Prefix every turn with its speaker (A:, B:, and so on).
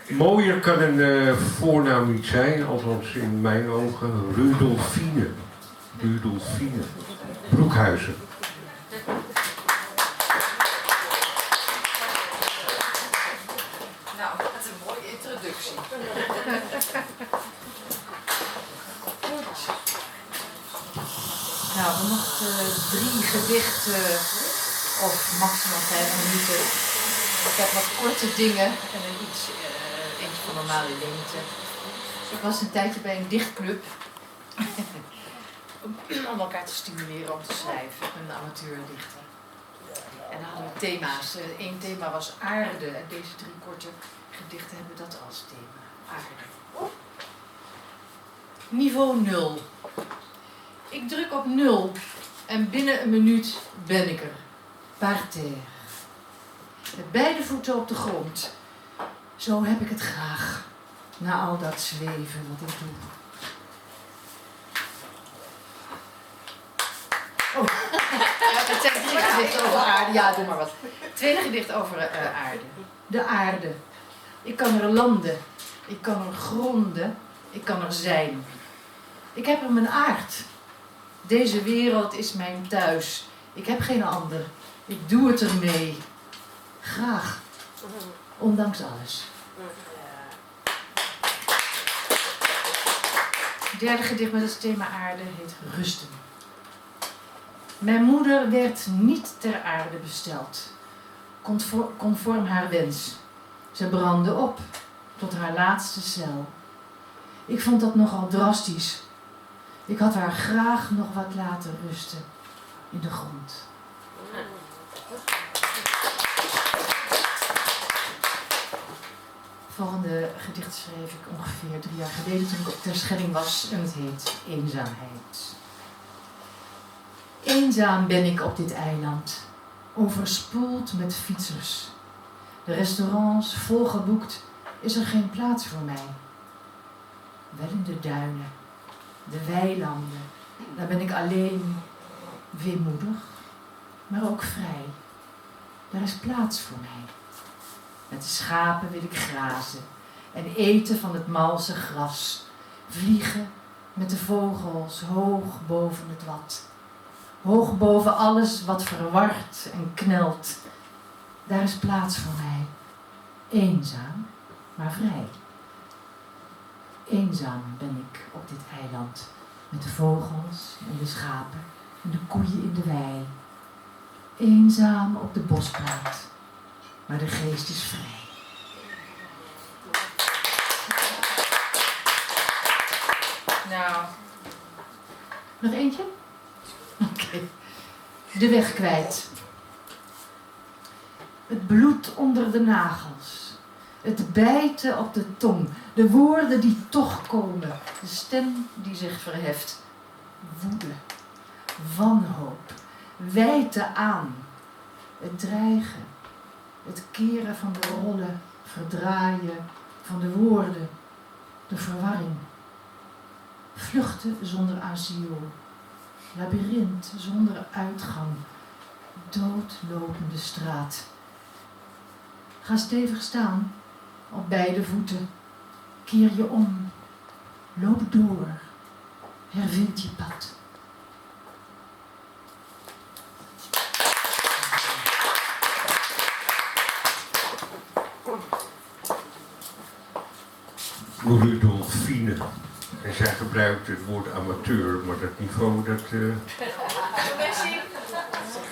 A: Mooier kan een voornaam niet zijn, althans in mijn ogen. Rudolfine. Rudolfine Broekhuizen.
B: Nou, dat is een mooie introductie. Nou, we mochten 3 gedichten of maximaal 5 minuten. Ik heb wat korte dingen en een eentje van normale lengte. Ik was een tijdje bij een dichtclub om elkaar te stimuleren om te schrijven, een amateurdichter. En dan hadden we thema's. Eén thema was aarde en deze 3 korte gedichten hebben dat als thema. Aarde. Niveau 0. Ik druk op 0 en binnen een minuut ben ik er. Par terre. Met beide voeten op de grond. Zo heb ik het graag. Na al dat zweven wat ik doe. Oh. Het zijn 3 gedichten over aarde. Ja, doe maar wat. Tweede gedicht over aarde. De aarde. Ik kan er landen. Ik kan er gronden. Ik kan er zijn. Ik heb er mijn aard. Deze wereld is mijn thuis. Ik heb geen ander. Ik doe het ermee. Graag. Ondanks alles. Het derde gedicht met het thema aarde heet Rusten. Mijn moeder werd niet ter aarde besteld. Conform haar wens. Ze brandde op tot haar laatste cel. Ik vond dat nogal drastisch. Ik had haar graag nog wat laten rusten in de grond. Volgende gedicht schreef ik ongeveer 3 jaar geleden toen ik op Terschelling was en het heet Eenzaamheid. Eenzaam ben ik op dit eiland, overspoeld met fietsers. De restaurants volgeboekt, is er geen plaats voor mij. Wel in de duinen, de weilanden, daar ben ik alleen, weemoedig, maar ook vrij. Daar is plaats voor mij. Met de schapen wil ik grazen en eten van het malse gras. Vliegen met de vogels hoog boven het wad. Hoog boven alles wat verwart en knelt. Daar is plaats voor mij. Eenzaam, maar vrij. Eenzaam ben ik op dit eiland. Met de vogels en de schapen en de koeien in de wei. Eenzaam op de bosplaat. Maar de geest is vrij. Nou. Nog eentje? Oké. De weg kwijt. Het bloed onder de nagels. Het bijten op de tong. De woorden die toch komen. De stem die zich verheft. Woede. Wanhoop. Wijten aan. Het dreigen. Het keren van de rollen, verdraaien van de woorden, de verwarring. Vluchten zonder asiel, labyrint zonder uitgang, doodlopende straat. Ga stevig staan, op beide voeten, keer je om, loop door, hervind je pad.
A: Rudolfine. En zij gebruikt het woord amateur, maar dat niveau, dat